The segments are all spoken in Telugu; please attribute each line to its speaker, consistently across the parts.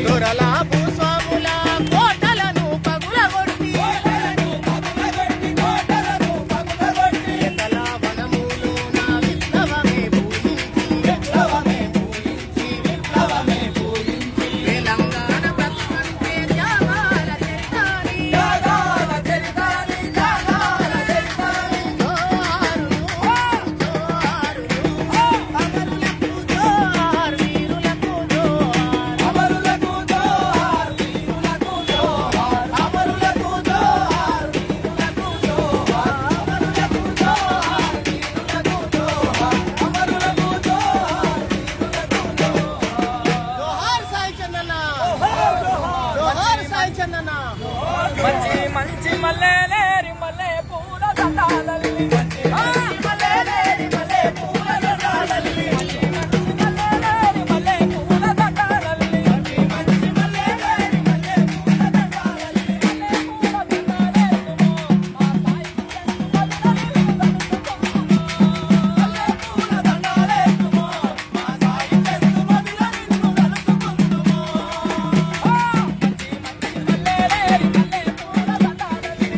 Speaker 1: దొరలా భూస్వాముల కోటలను పగులగొట్టి ఎతల వనములోన విప్లవమే పూజించి తెలంగాణ బ్రతుకంటే త్యాగాల చరితాని జోహార్ సాయి చందన్న జోహార్ సాయి చందన్న
Speaker 2: మంచి మంచి మల్లెలేరి మల్లె పూల దండాలల్లి మల్లెలేరి మల్లె పూల దండాలల్లి మల్లెలేరి మల్లె పూల దండాలల్లి మంచి మల్లెలేరి మల్లె పూల దండాలల్లి పూల దండాలెత్తుమో మా సాయి పూల దండాలెత్తుమో మా సాయి చెందు మదిల నిన్ను కలుసుకుందుమో మంచి మంచి మల్లెలేరి మల్లె పూల దండాలల్లి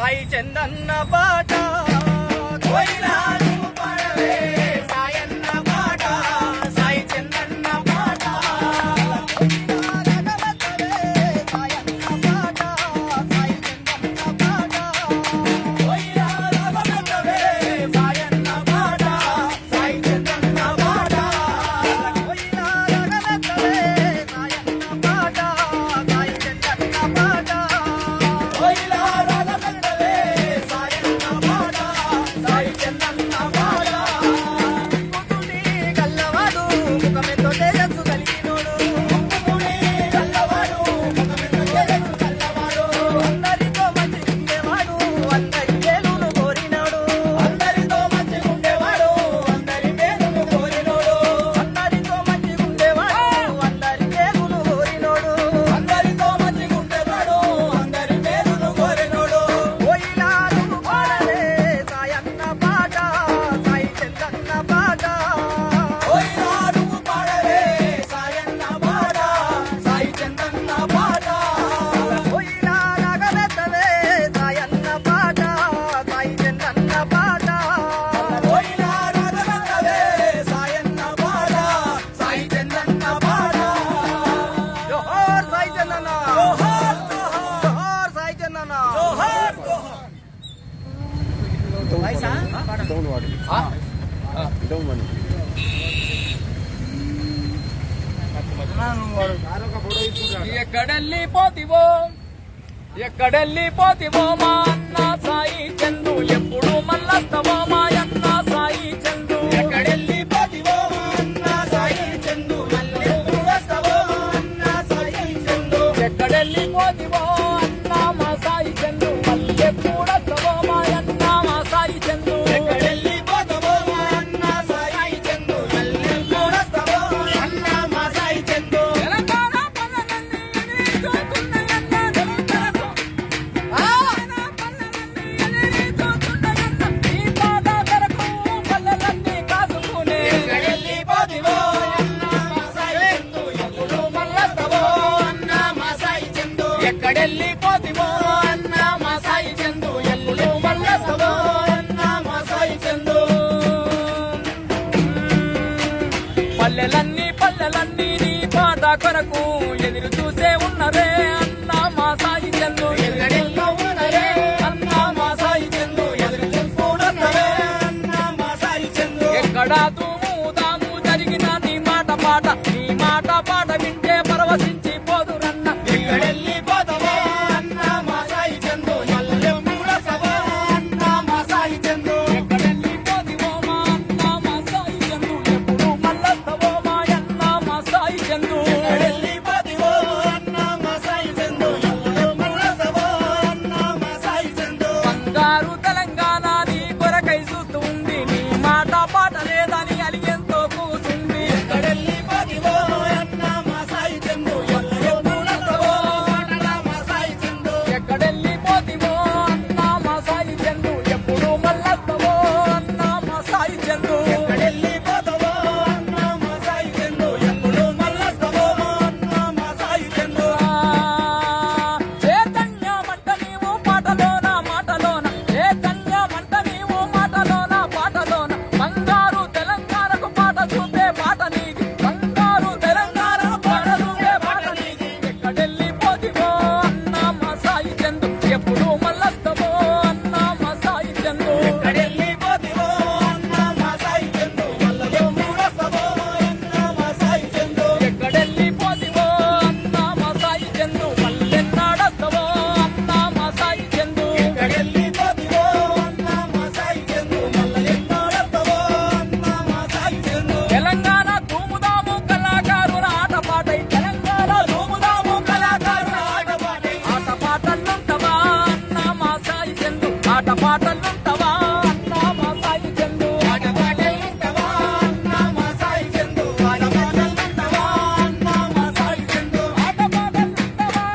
Speaker 2: సాయి చందన్న పాట కోయిలాలు పాడవే సాయన్న పాట సాయి చందన్న పాట ఎక్కడెళ్ళిపోతివో మా అన్న సాయి చందు ఎప్పుడు మళ్ళొస్తావో మా అన్న సాయి చందు ఎక్కడెళ్ళిపోతివో మా అన్న సాయి చందు మళ్ళెప్పుడు వస్తావో మా అన్న సాయి చందు ఎక్కడెళ్ళిపోతివో అన్న మా సాయి చందు మళ్ళెప్పుడు వస్తావో మా అన్న మా సాయి చందు ఎక్కడెళ్ళిపోతావో మా అన్న సాయి చందు మళ్ళెప్పుడు వస్తావో అన్న మా సాయి చందు తెలంగాణ పల్లెలన్నీ చూస్తున్నాయన్న ఎక్కడెళ్ళిపోతివో అన్న మా సాయి చందు ఎప్పుడు మళ్ళొస్తావో అన్న మా సాయి చందు పల్లెలన్నీ నీ పాట కొరకు ఎదురు చూసే ఉన్నరే అన్న మా సాయి చందు ఎక్కడెళ్ళో ఉన్నరే అన్న మా సాయి చందు ఎదురు చూసుకున్నరే అన్న మా సాయి చందు ఎక్కడ తూముదాము జరిగిన నీ మాట పాట వింటే పరవశించి పోదురన్న ఎక్కడెళ్ళిపోతావో అన్న మా సాయి చందు ఎల్లెప్పుడు వస్తావో అన్న మా సాయి చందు ఎక్కడెళ్ళిపోతివో మా అన్న మా సాయి చందు ఎప్పుడు మళ్ళొస్తావో మా అన్న మా సాయి చందు ఎక్కడెళ్ళిపోతివో అన్న మా సాయి చందు ఎల్లెప్పుడు వస్తావో అన్న మా సాయి చందు బంగారు తెలంగాణ నీ కొరకై చూస్తూ ఉంది నీ మాట పాట లేదని అలిగెంతో కూతుంది ఎక్కడెళ్ళిపోతివో అన్న మా సాయి చందు ఎక్కడెళ్ళిపోతివో అన్న మా సాయి చందు ఎప్పుడు మళ్ళొస్తావో అన్న మా సాయి చందు ఎక్కడెళ్ళిపోతావో అన్న మా సాయి చందు ఎప్పుడు మళ్ళొస్తావో అన్న మా సాయి చందు చైతన్యమంట నీవు మాటలోన చైతన్యమంట నీవు మాటలోన బంగారు తెలంగాణకు పాట చూపే పాట నీది బంగారు తెలంగాణకు పాట చూపే పాట నీది ఎక్కడెళ్ళిపోతివో అన్న మా సాయి చందు ఎప్పుడు మళ్ళొస్తావో అన్న మా సాయి చందు ఎక్కడెళ్ళిపోతివో అన్న మా సాయి చందు మళ్ళెప్పుడు వస్తావో అన్న మా సాయి చందు ఎక్కడెళ్ళిపోతివో అన్న మా సాయి చందు మళ్ళెన్నాడొస్తావో అన్న మా సాయి చందు ఎక్కడెళ్ళిపోతివో అన్న మా సాయి చందు మళ్ళెన్నాడొస్తావో అన్న మా సాయి చందు తెలంగాణ తూముదాము కళాకారుల ఆటపాటై తెలంగాణ తూముదాము కళాకారుల ఆటపాటై ఆటపాటలుంటవా అన్న మా సాయి చందు ఆటపాటలుంటవా అన్న మా సాయి చందు ఆటపాటలుంటవా అన్న మా సాయి చందు ఆటపాటలుంటవా అన్న మా సాయి చందు ఆటపాటలుంటవా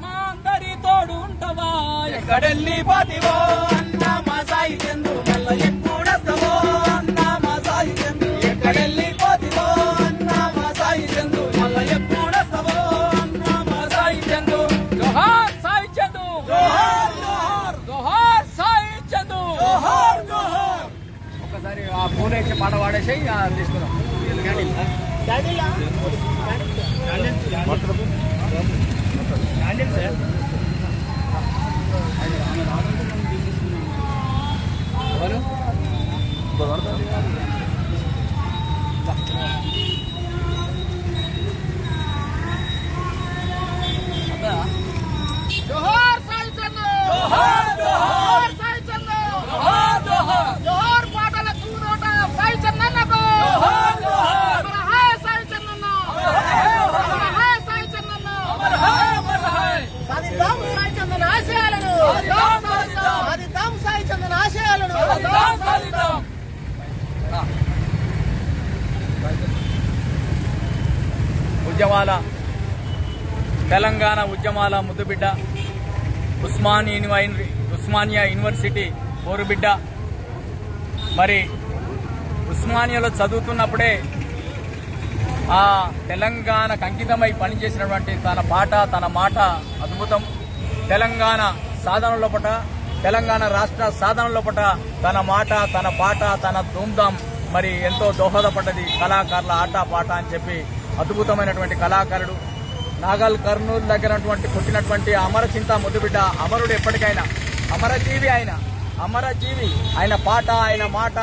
Speaker 2: మా అందరి తోడు ఉంటవా ఎక్కడెళ్ళిపోతివో అన్న మా సాయి చందు మళ్ళీ ఎప్పుడు వస్తావో అన్న మా సాయి చందు ఎక్కడెళ్ళిపోతివో అన్న మా సాయి చందు మళ్ళీ ఎప్పుడు వస్తావో అన్న మా సాయి చందు జోహార్ సాయి చందు జోహార్ పాట పాడేసి తీసుకుందాం.
Speaker 1: జోహార్ సాయి చందు, జోహార్ సాయి చందు, జోహార్ పాటల కూరోట సాయి చందన్నకు, మన హాయ్ సాయి చందన్న, మన హాయ్ సాయి చందన్న, సాధిద్దాం సాయి చందన ఆశయాలను, సాధిద్దాం సాయి చందన ఆశయాలను.
Speaker 2: ఉద్యమాల తెలంగాణ ఉద్యమాల ముద్దుబిడ్డ, ఉస్మానియా యూనివర్సిటీ పోరుబిడ్డ. మరి ఉస్మానియాలో చదువుతున్నప్పుడే ఆ తెలంగాణకు అంకితమై పనిచేసినటువంటి తన పాట తన మాట అద్భుతం. తెలంగాణ సాధన లోపట, తెలంగాణ రాష్ట్ర సాధన లోపట తన మాట తన పాట తన ధూమ్ధాం మరి ఎంతో దోహదపడ్డది. కళాకారుల ఆట పాట అని చెప్పి అద్భుతమైనటువంటి కళాకారుడు. నాగల్ కర్నూలు దగ్గరటువంటి పుట్టినటువంటి అమరచింత ముద్దుబిడ్డ, అమరుడు ఎప్పటికైనా అమరజీవి. అమరజీవి ఆయన పాట ఆయన మాట,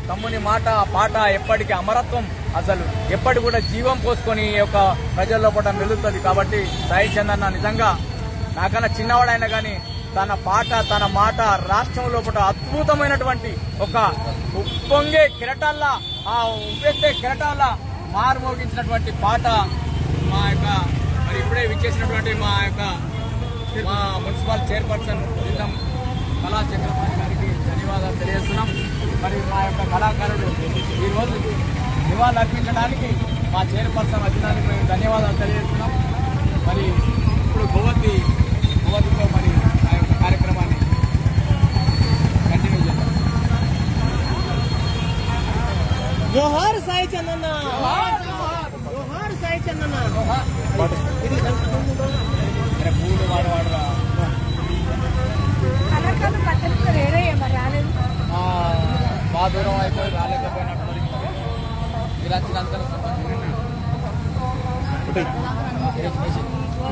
Speaker 2: తమ్ముని మాట పాట ఎప్పటికీ అమరత్వం, అసలు ఎప్పటి కూడా జీవం పోసుకొని ఈ యొక్క ప్రజల్లో కూడా మెలుగుతుంది. కాబట్టి సాయి చందన్న నిజంగా నాకన్నా చిన్నవాడైనా కానీ తన పాట తన మాట రాష్ట్రం లోపల అద్భుతమైనటువంటి ఒక ఉప్పొంగే కిరటాల్లా, ఆ ఉప్పెత్తే కిరటాల్లా మారుమోగించినటువంటి పాట. మా యొక్క మరి ఇప్పుడే విచ్చేసినటువంటి మా మున్సిపల్ చైర్పర్సన్ కళా చక్రపాణి గారికి ధన్యవాదాలు తెలియజేస్తున్నాం. మరి మా యొక్క కళాకారులు ఈరోజు నివాళులు అర్పించడానికి మా చైర్పర్సన్ వచ్చినందుకు మేము ధన్యవాదాలు తెలియజేస్తున్నాం. మరి ఇప్పుడు భగవతితో మరి ఆ యొక్క కార్యక్రమాన్ని కంటిన్యూ చేద్దాం.
Speaker 1: జోహార్ సాయి చందన్న, జోహార్ సాయి చందన్న.
Speaker 2: పూలు వాడరా మా దూరం అయితే రాలేకపోయినట్టు మీరు వచ్చినంత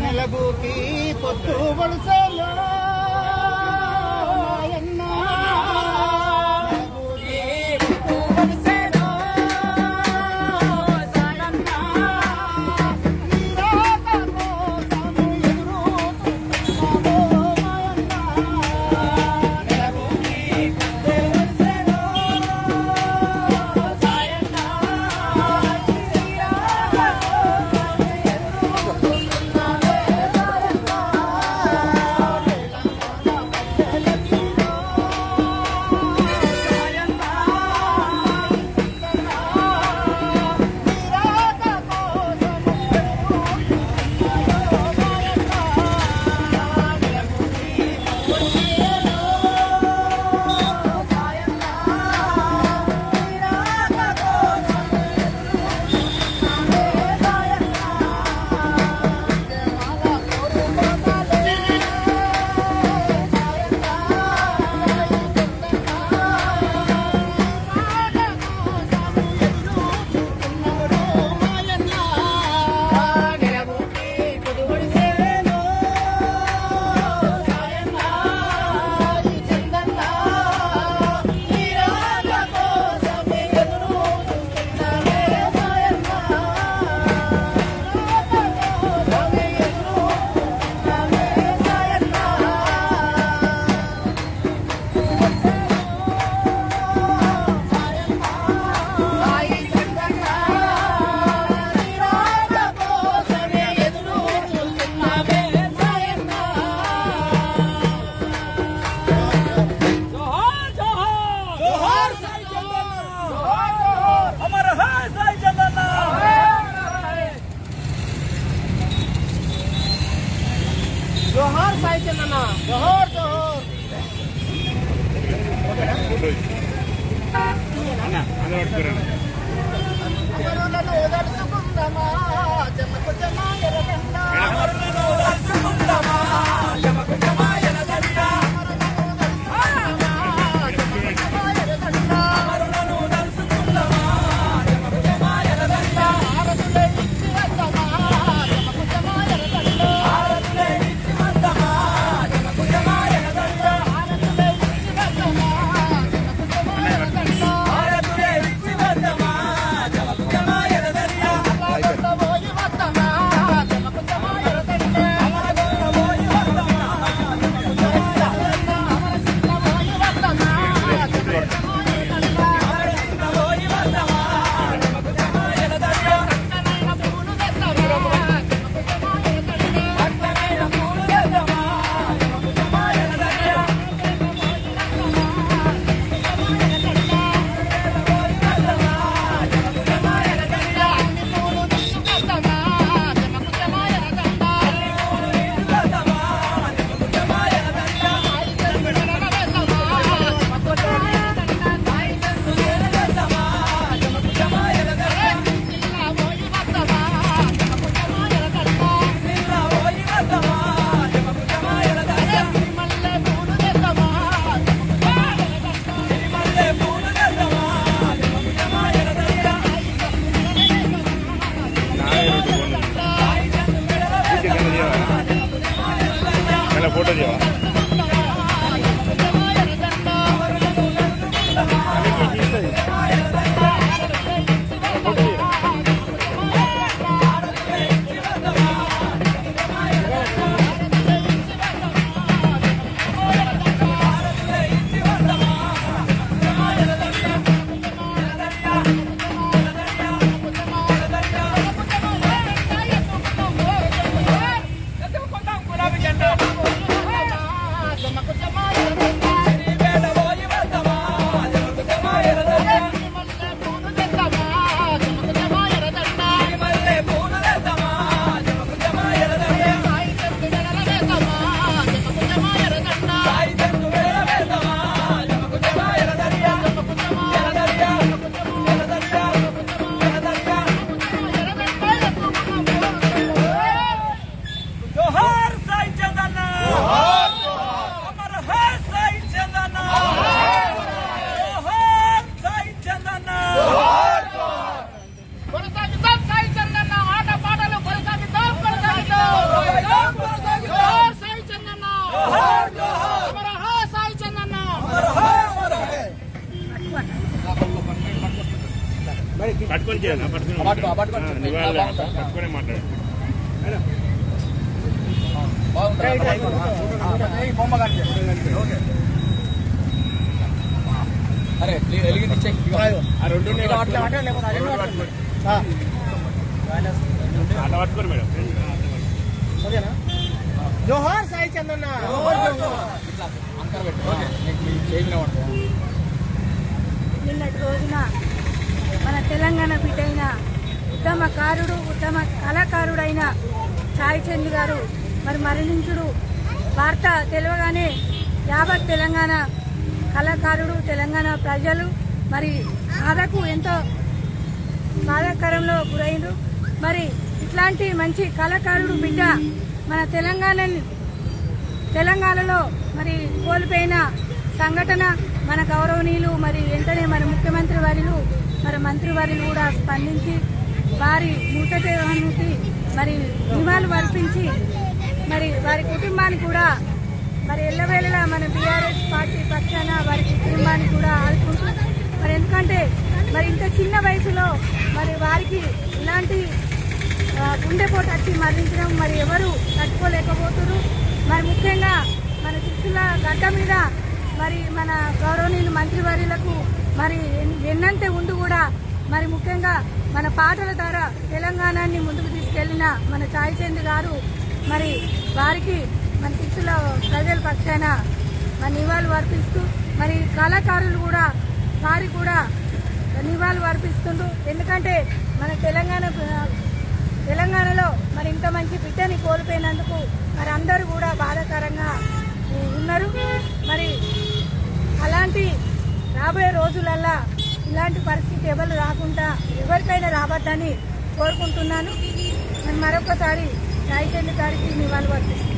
Speaker 1: నెలబూకి పొత్తు వలసలో జోహార్ సాయి చందన్న, జోహార్ జోహార్. అమరులను దర్శకుందమా జమకు జమా ఎరగండ, అమరులను దర్శకుందమా జమకు జమా ఎరగండ, అమరులను దర్శకుందమా జమకు జమా ఎరగండ, అమరులను దర్శకుందమా
Speaker 3: ఫోటో తీయవా పట్టుకొని చేయాలి పట్టుకునే మాట్లాడు
Speaker 2: అరే ఎలిగింది
Speaker 3: ఆట పట్టుకోరు మేడం
Speaker 1: జోహార్ సాయి చందన్న.
Speaker 4: నిన్నటి రోజున మన తెలంగాణ బిడ్డైన ఉత్తమ కళాకారుడైన సాయి చంద్ గారు మరి మరణించుడు వార్త తెలియగానే యావత్ తెలంగాణ కళాకారుడు తెలంగాణ ప్రజలు మరి బాధకు ఎంతో బాధాకరంలో గురైండ్రు. మరి ఇట్లాంటి మంచి కళాకారుడు బిడ్డ మన తెలంగాణలో మరి కోల్పోయిన సంఘటన మన గౌరవనీయులు మరి వెంటనే మన ముఖ్యమంత్రి వర్యులు మరి మంత్రి వర్యులు కూడా స్పందించి వారి మృతదేహానికి మరి నివాళులు అర్పించి మరి వారి కుటుంబానికి కూడా మరి ఎల్లవేళలా మన బీఆర్ఎస్ పార్టీ పక్షాన వారి కుటుంబానికి కూడా ఆదుకుంటూ మరి ఎందుకంటే మరి ఇంత చిన్న వయసులో మరి వారికి ఇలాంటి గుండెపోటు వచ్చి మరణించడం మరి ఎవరు తట్టుకోలేకపోతున్నారు. మరి ముఖ్యంగా మన శిక్షుల గడ్డ మీద మరి మన గౌరవనీయులు మంత్రివర్యులకు మరి ఎన్నంతే ఉండి కూడా మరి ముఖ్యంగా మన పాటల ద్వారా తెలంగాణని ముందుకు తీసుకెళ్లిన మన సాయి చంద్ గారు మరి వారికి మన శిక్షుల ప్రజల పక్షాన మరి నివాళులు అర్పిస్తూ మరి కళాకారులు కూడా వారికి కూడా నివాళులు అర్పిస్తుండ్రు. ఎందుకంటే మన తెలంగాణలో మరి ఇంత మంచి బిడ్డని కోల్పోయినందుకు మరి అందరూ కూడా బాధాకరంగా ఉన్నారు. మరి అలాంటి రాబోయే రోజులల్లా ఇలాంటి పరిస్థితి ఎవరు రాకుండా ఎవరికైనా రావద్దని కోరుకుంటున్నాను. మరి మరొకసారి సాయి చంద్ గారికి నివాళులు అర్పిస్తున్నాను.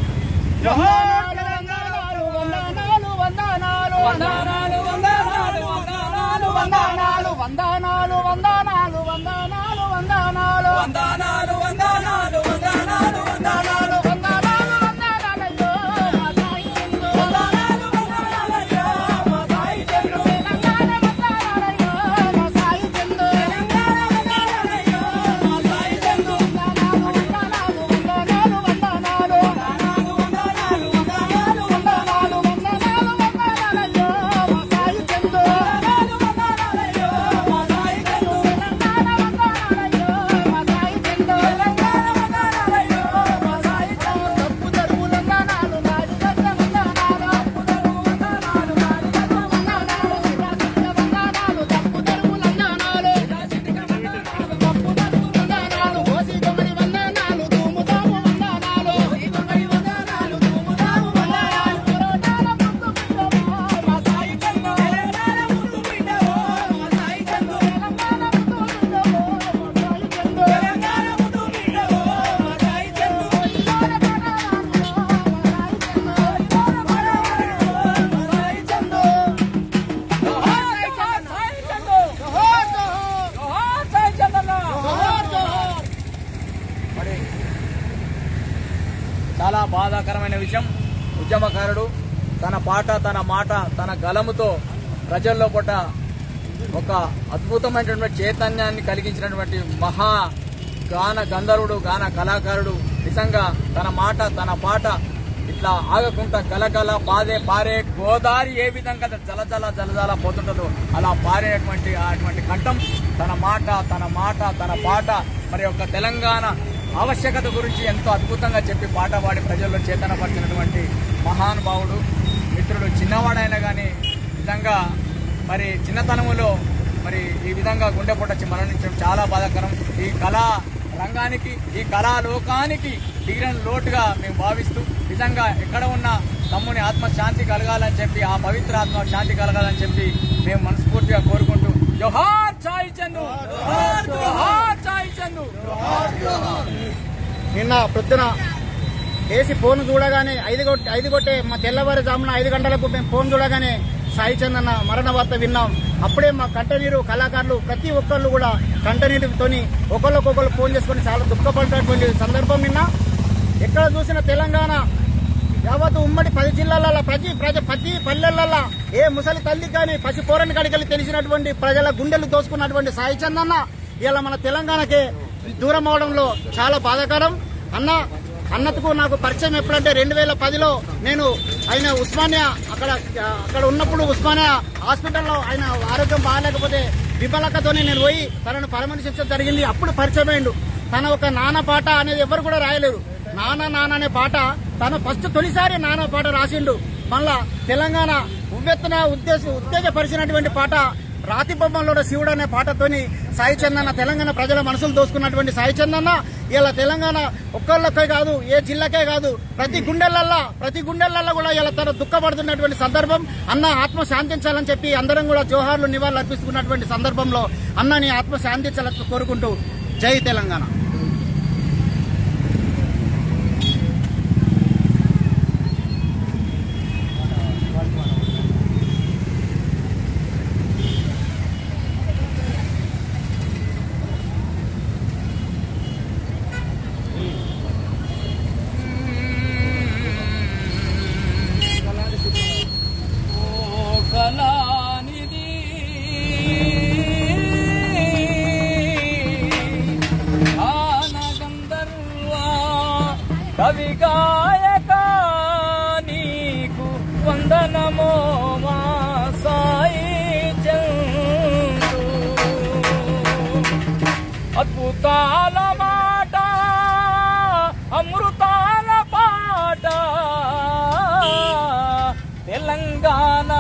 Speaker 2: ఉద్యమకారుడు. తన పాట, తన మాట, తన గలముతో ప్రజల్లో పూట ఒక అద్భుతమైనటువంటి చైతన్యాన్ని కలిగించినటువంటి మహా గాన గంధర్వుడు, గాన కళాకారుడు. నిజంగా తన మాట, తన పాట ఇట్లా ఆగకుండా గలగల పారే గోదావరి ఏ విధంగా జలజల పోతుంటదో అలా పారేటువంటి అటువంటి కంఠం, తన మాట, తన పాట మరి యొక్క తెలంగాణ ఆవశ్యకత గురించి ఎంతో అద్భుతంగా చెప్పి పాట పాడి ప్రజల్లో చేతనపరిచినటువంటి మహానుభావుడు. మిత్రుడు చిన్నవాడైనా కానీ నిజంగా మరి చిన్నతనములో మరి ఈ విధంగా గుండెపోట మరణించడం చాలా బాధాకరం. ఈ కళా రంగానికి, ఈ కళాలోకానికి దిగిరని లోటుగా మేము భావిస్తూ నిజంగా ఎక్కడ ఉన్న తమ్ముని ఆత్మశాంతి కలగాలని చెప్పి, ఆ పవిత్ర ఆత్మ శాంతి కలగాలని చెప్పి మేము మనస్ఫూర్తిగా కోరుకుంటూ జోహార్ సాయి చందు, జోహార్ సాయి చందు.
Speaker 5: నిన్న ప్రొద్దున వేసి ఫోన్ చూడగానే 5 కొట్టే మా తెల్లవారుజామున 5 గంటలకు మేము ఫోన్ చూడగానే సాయి చందన్న మరణ వార్త విన్నాం. అప్పుడే మా కంటనీరు కళాకారులు ప్రతి ఒక్కళ్ళు కూడా కంటనీరుతోని ఒకళ్ళకొకళ్ళు ఫోన్ చేసుకుని చాలా దుఃఖపడినటువంటి సందర్భం నిన్న. ఎక్కడ చూసిన తెలంగాణ యావత్తు ఉమ్మడి 10 జిల్లాలలో ప్రతి పల్లెలలో ఏ ముసలి తల్లి కానీ పసి పోరని కడికెళ్ళి తెలిసినటువంటి ప్రజల గుండెలు దోసుకున్నటువంటి సాయి చందన్న ఇలా మన తెలంగాణకే దూరం అవడంలో చాలా బాధాకరం. అన్నకు నాకు పరిచయం ఎప్పుడంటే 2010లో నేను ఆయన ఉస్మానియా అక్కడ ఉన్నప్పుడు ఉస్మానియా హాస్పిటల్లో ఆయన ఆరోగ్యం బాగాలేకపోతే విమలకతోనే నేను పోయి తనను పరామర్శించడం జరిగింది. అప్పుడు పరిచయం అయిండు. తన ఒక నాన్న పాట అనేది ఎవరు కూడా రాయలేరు. నాన్న అనే పాట తను ఫస్ట్ తొలిసారి నాన్న పాట రాసిండు. మళ్ళా తెలంగాణ ఉవ్వెత్తున ఉత్తేజపరిచినటువంటి పాట రాతి బొమ్మలో శివుడు అనే పాటతోని సాయి చందన్న తెలంగాణ ప్రజల మనసులు దోసుకున్నటువంటి సాయి చందన్న ఇలా తెలంగాణ ఒక్కళ్ళకే కాదు, ఏ జిల్లాకే కాదు, ప్రతి గుండెలల్లో కూడా ఇలా తన దుఃఖపడుతున్నటువంటి సందర్భం. అన్న ఆత్మ శాంతించాలని చెప్పి అందరం కూడా జోహార్లు నివాళులు అర్పిస్తున్నటువంటి సందర్భంలో అన్నని ఆత్మ శాంతించాలని కోరుకుంటూ జై తెలంగాణ.
Speaker 2: కవి గాయక నీకు వందనమో మా సాయి చందు. అద్భుతాల మాట, అమృతాల పాట, తెలంగాణ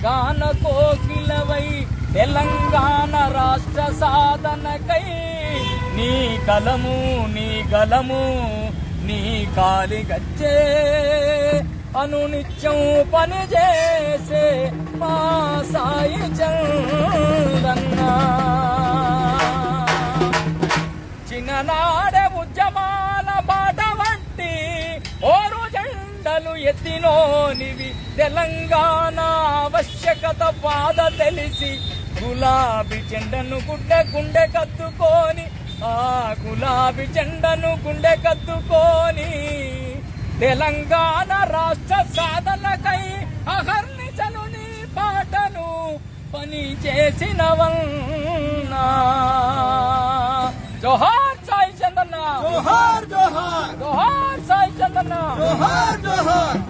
Speaker 2: గాన కోకిలవై తెలంగాణ రాష్ట్ర సాధనకై నీ కలము నీ గలము నీ కాలి గచ్చే అనునిత్యం పనిచేసే మా సాయి చందన్న. చిన్ననాడే ఉద్యమాల బాట వంటి ఓరు జెండలు ఎత్తినోనివి తెలంగాణ ఆవశ్యకత బాధ తెలిసి గులాబీ జెండను గుండె కత్తుకొని, ఆ గులాబీ జెండను గుండె కత్తుకొని తెలంగాణ రాష్ట్ర సాధనకై అహర్నిశలు నీ పాటను పని చేసినవన్నా. జోహార్ సాయి చందన్న,
Speaker 5: జోహార్ జోహార్,
Speaker 2: జోహార్ సాయి చందన్న,
Speaker 5: జోహార్ జోహార్.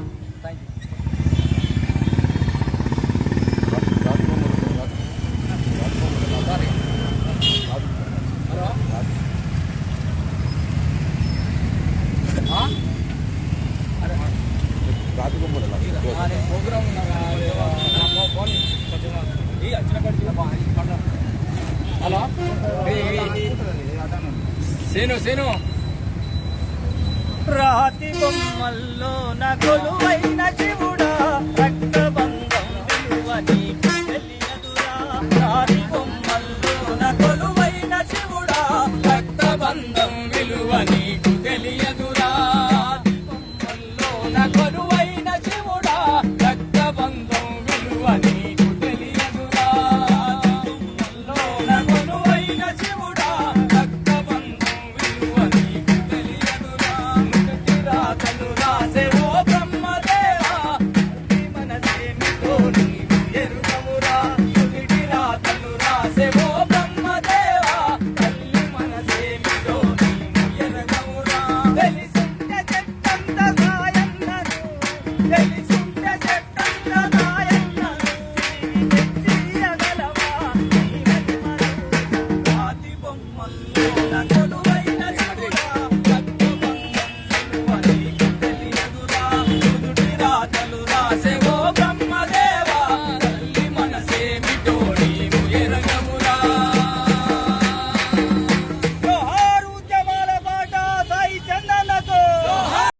Speaker 2: హలో సేను
Speaker 5: రాతి బొమ్మల్లో నగలువైన